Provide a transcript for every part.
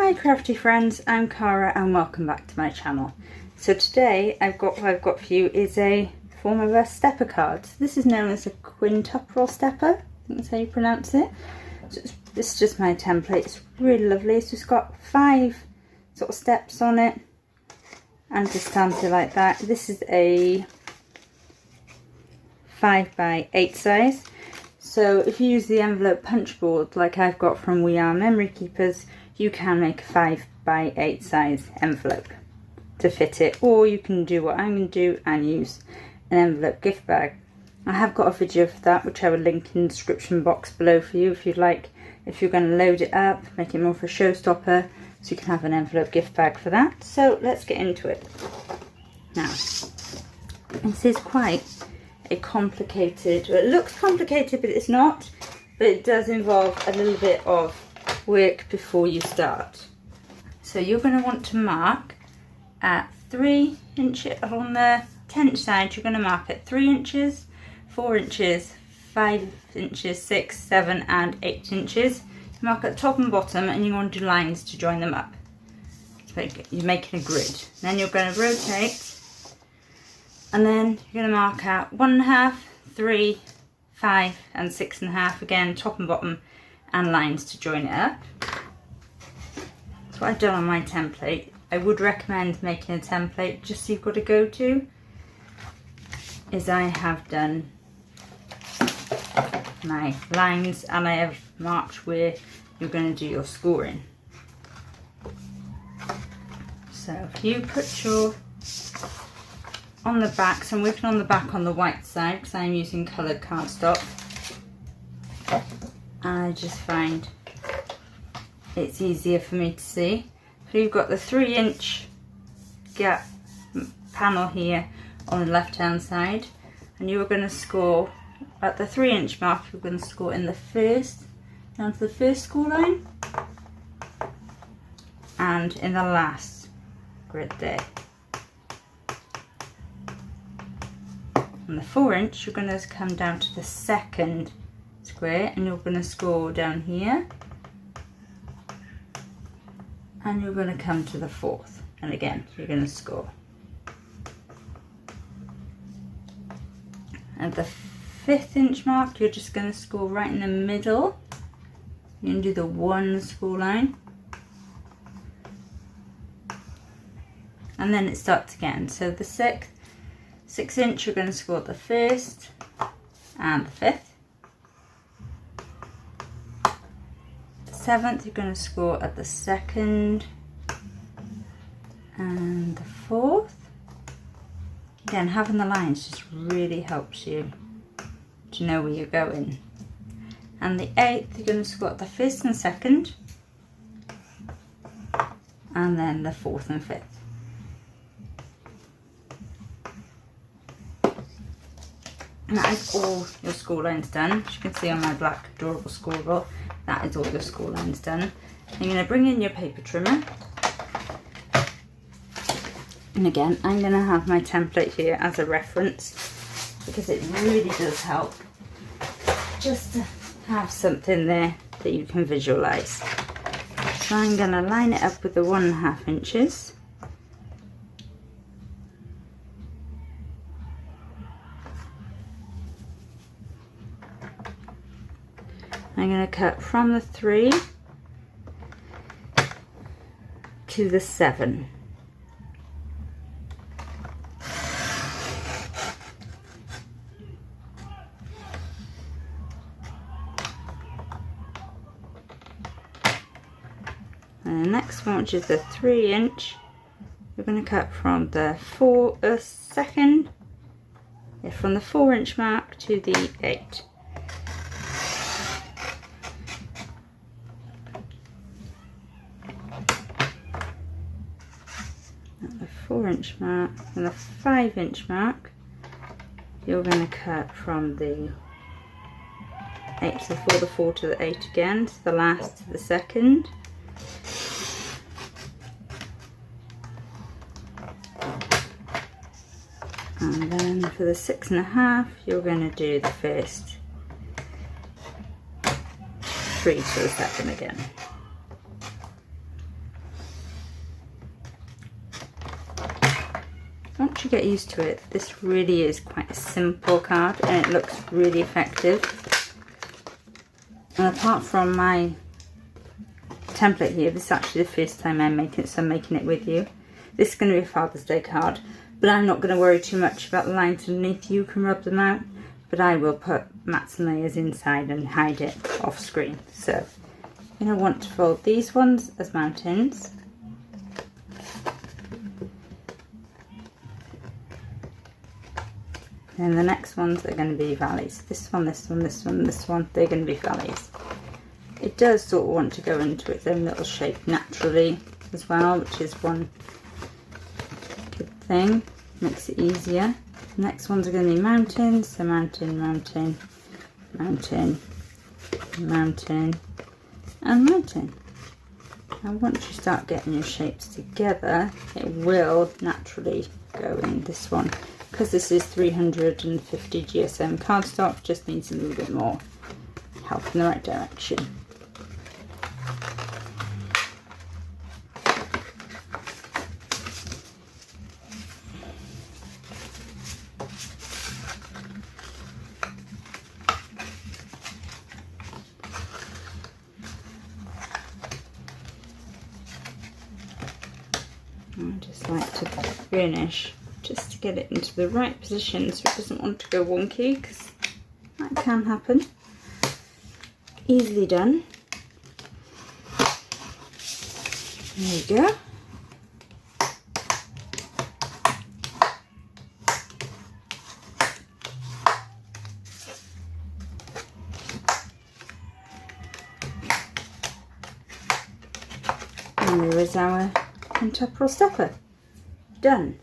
Hi crafty friends, I'm Cara and welcome back to my channel. So today what I've got for you is a form of a stepper card. This is known as a quintuple stepper, I think that's how you pronounce it. So this is just my template. It's really lovely. So it's got 5 sort of steps on it and just stamped it like that. This is a 5x8 size. So if you use the envelope punch board like I've got from We Are Memory Keepers, you can make a 5x8 size envelope to fit it, or you can do what I'm going to do and use an envelope gift bag. I have got a video for that which I will link in the description box below for you if you'd like, if you're going to load it up, make it more of a showstopper, so you can have an envelope gift bag for that. So let's get into it. Now, this is quite a complicated, well, it looks complicated but it's not, but it does involve a little bit of work before you start. So you're going to want to mark at 3 inches on the 10 inch side. You're going to mark at 3 inches, 4 inches, 5 inches, 6, 7 and 8 inches. You mark at top and bottom and you want to do lines to join them up. So you're making a grid. Then you're going to rotate and then you're going to mark out 1.5, 3, 5 and 6.5, again top and bottom, and lines to join it up. That's what I've done on my template. I would recommend making a template just so you've got to go to, is I have done my lines and I have marked where you're going to do your scoring. So if you put your on the back, so I'm working on the back on the white side because I'm using coloured cardstock. I just find it's easier for me to see. So you've got the 3 inch gap panel here on the left hand side, and you are going to score at the 3 inch mark. You're going to score in the first, down to the first score line, and in the last grid there. On the 4 inch you're going to come down to the second square and you're going to score down here, and you're going to come to the 4th, and again you're going to score. At the 5th inch mark you're just going to score right in the middle. You're going to do the 1 score line, and then it starts again. So the 6 inch you're going to score the 1st and the 5th. 7th you're going to score at the 2nd and the 4th. Again, having the lines just really helps you to know where you're going. And the 8th you're going to score at the 1st and 2nd, and then the 4th and 5th. And that is all your score lines done. As you can see on my black adorable scorable, that is all your score lines done. You're going to bring in your paper trimmer. And again, I'm going to have my template here as a reference because it really does help just to have something there that you can visualise. So I'm going to line it up with the 1.5 inches. I'm going to cut from the 3 to the 7. And the next one, which is the 3 inch, we're going to cut from the 4 inch mark to the 8. At the 4 inch mark and the 5 inch mark, you're going to cut from the 8 to the 4, the 4 to the 8 again, to the last to the 2nd. And then for the 6.5 you're going to do the first 3 to the 2nd again. once you get used to it, this really is quite a simple card and it looks really effective. And apart from my template here, this is actually the first time I'm making it, so I'm making it with you. This is going to be a Father's Day card, but I'm not going to worry too much about the lines underneath. You can rub them out, but I will put mats and layers inside and hide it off screen. So you're going to want to fold these ones as mountains. And the next ones are going to be valleys. This one, this one, this one, this one, they're going to be valleys. It does sort of want to go into its own little shape naturally as well, which is one good thing. Makes it easier. The next ones are going to be mountains. So mountain, mountain, mountain, mountain, and mountain. And once you start getting your shapes together, it will naturally go in this one. Because this is 350 GSM cardstock, just needs a little bit more help in the right direction. I just like to finish just to get it into the right position so it doesn't want to go wonky, because that can happen. Easily done. There you go. And there is our quintuple stepper. Done.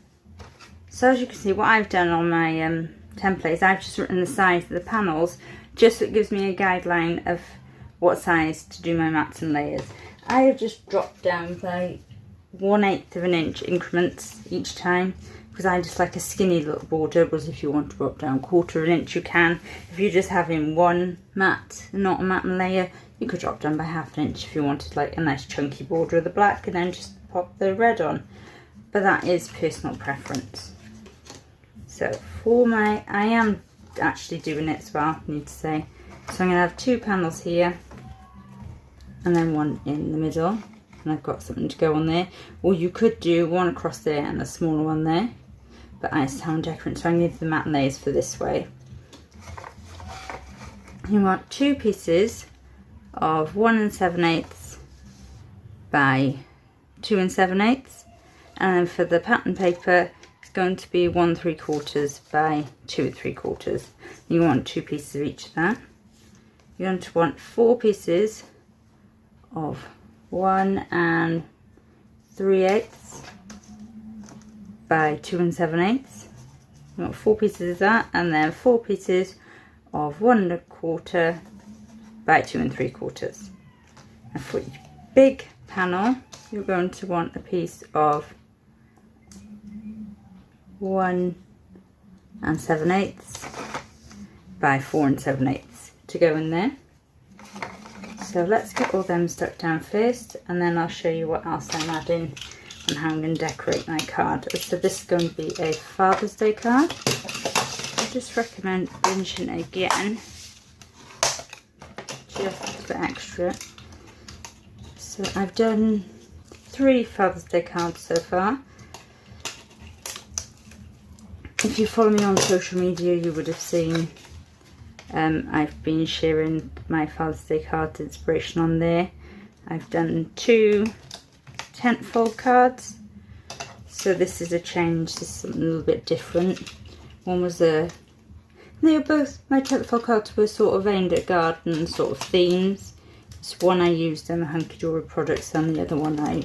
So as you can see, what I've done on my templates, I've just written the size of the panels, just so it gives me a guideline of what size to do my mats and layers. I have just dropped down by 1/8 of an inch increments each time, because I just like a skinny little border. Whereas if you want to drop down 1/4 of an inch, you can. If you're just having one mat, not a mat and layer, you could drop down by 1/2 inch if you wanted like a nice chunky border of the black and then just pop the red on. But that is personal preference. So for my, I am actually doing it as well, I need to say. So I'm going to have 2 panels here and then one in the middle, and I've got something to go on there. Or you could do one across there and a smaller one there, but I sound different, so I need the mat and layers for this way. You want 2 pieces of 1 7/8 by 2 7/8, and then for the pattern paper it's going to be 1 3/4 by 2 3/4. You want 2 pieces of each of that. You're going to want 4 pieces of 1 3/8 by 2 7/8. You want 4 pieces of that, and then 4 pieces of 1 1/4 by 2 3/4. And for each big panel, you're going to want a piece of 1 7/8 by 4 7/8 to go in there. So let's get all them stuck down first, and then I'll show you what else I'm adding and how I'm going to decorate my card. So this is going to be a Father's Day card. I just recommend finishing it again, just for extra. So I've done 3 Father's Day cards so far. If you follow me on social media, you would have seen I've been sharing my Father's Day card inspiration on there. I've done 2 tent fold cards. So this is a change, this is something a little bit different. One was they were both, my tent fold cards were sort of aimed at garden sort of themes. This one I used on the Hunkydory products, and the other one I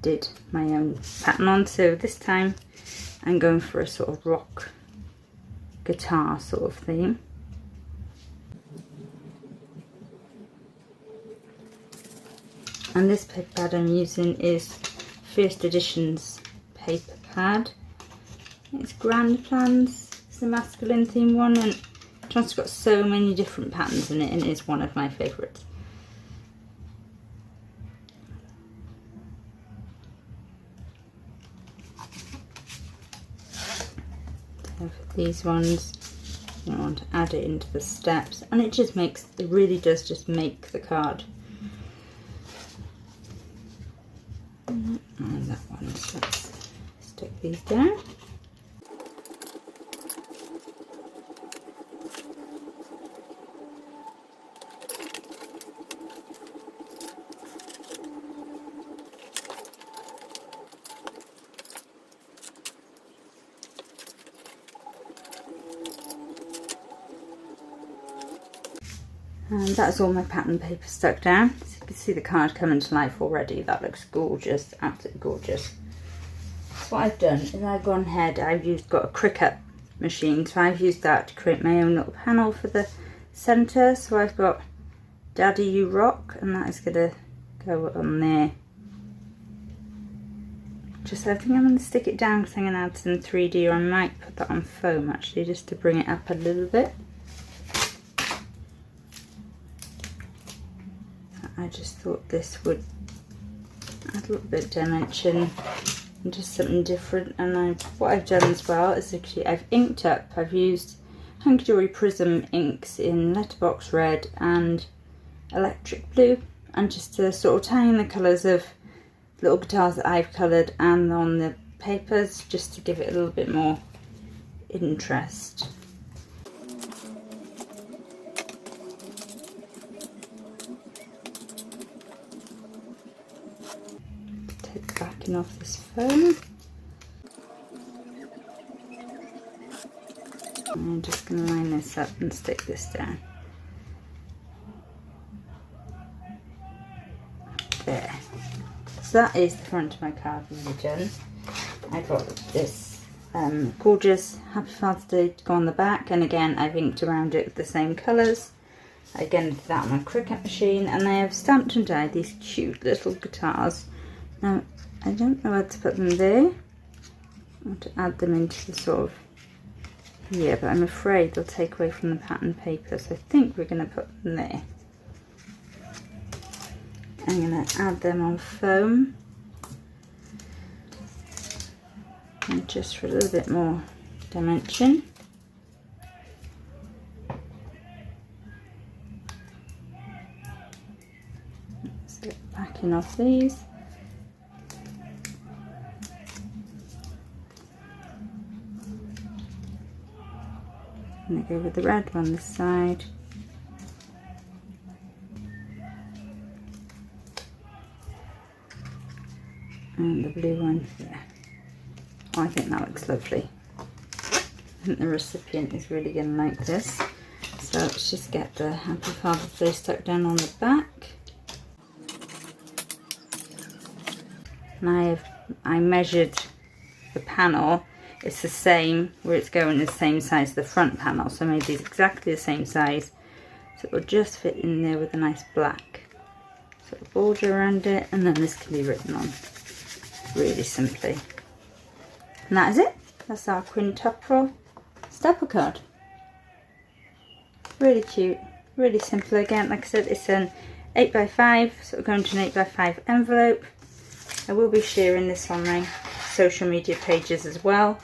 did my own pattern on. So this time I'm going for a sort of rock guitar sort of theme. And this paper pad I'm using is First Edition's paper pad. It's Grand Plans, it's a masculine theme one, and it's got so many different patterns in it, and it is one of my favourites. So for these ones, I want to add it into the steps, and it just makes, it really does just make the card. And that one, so let's stick these down. And that's all my pattern paper stuck down. So you can see the card coming to life already. That looks gorgeous, absolutely gorgeous. So what I've done is I've gone ahead, got a Cricut machine, so I've used that to create my own little panel for the centre. So I've got Daddy You Rock, and that is going to go on there. Just, I think I'm going to stick it down because I'm going to add some 3D, or I might put that on foam actually, just to bring it up a little bit. I just thought this would add a little bit of dimension and just something different. And what I've done as well is actually I've inked up. I've used Hunkydory Prism inks in letterbox red and electric blue, and just to sort of tie in the colours of little guitars that I've coloured and on the papers, just to give it a little bit more interest. Backing off this foam. I'm just going to line this up and stick this down. There. So that is the front of my card really done. I got this gorgeous Happy Father's Day to go on the back, and again I've inked around it with the same colours. Again, did that on my Cricut machine, and I have stamped and dyed these cute little guitars. Now, I don't know where to put them there. I want to add them into the sort of here, but I'm afraid they'll take away from the pattern paper, so I think we're going to put them there. I'm going to add them on foam, and just for a little bit more dimension. Let's get backing off these. I'm going to go with the red one this side. And the blue one here. Oh, I think that looks lovely. I think the recipient is really going to like this. So let's just get the Happy Father's Day stuck down on the back. And I measured the panel. It's the same, where it's going the same size as the front panel, so I made these exactly the same size, so it will just fit in there with a nice black sort of border around it, and then this can be written on really simply. And that is it. That's our quintuple staple card. Really cute, really simple. Again, like I said, it's an 8x5, so we're going to an 8x5 envelope. I will be sharing this on my social media pages as well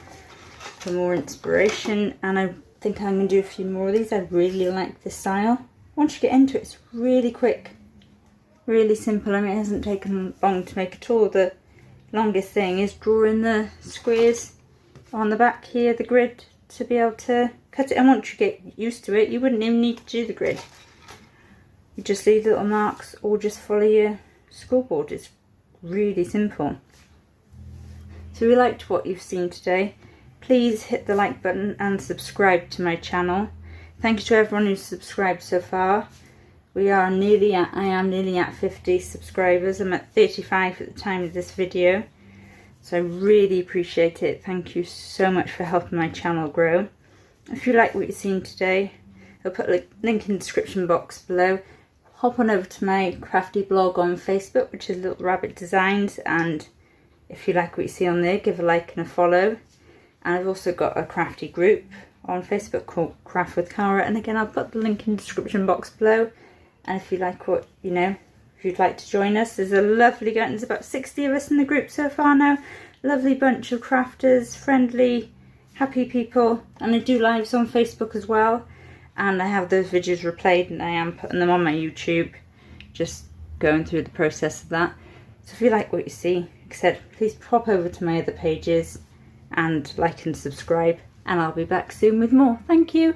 for more inspiration, and I think I'm going to do a few more of these. I really like this style. Once you get into it, it's really quick, really simple. I mean, it hasn't taken long to make at all. The longest thing is drawing the squares on the back here, the grid, to be able to cut it. And once you get used to it, you wouldn't even need to do the grid. You just leave little marks or just follow your scoreboard. It's really simple. So if you liked what you've seen today, please hit the like button and subscribe to my channel. Thank you to everyone who's subscribed so far. I am nearly at 50 subscribers. I'm at 35 at the time of this video. So I really appreciate it. Thank you so much for helping my channel grow. If you like what you've seen today, I'll put a link in the description box below. Hop on over to my crafty blog on Facebook, which is Little Rabbit Designs, and if you like what you see on there, give a like and a follow. And I've also got a crafty group on Facebook called Craft with Cara, and again I'll put the link in the description box below. And if you like what, if you'd like to join us, there's a lovely there's about 60 of us in the group so far now. Lovely bunch of crafters, friendly, happy people, and I do lives on Facebook as well, and I have those videos replayed and I am putting them on my YouTube, just going through the process of that. So if you like what you see, like I said, please pop over to my other pages and like and subscribe, and I'll be back soon with more. Thank you.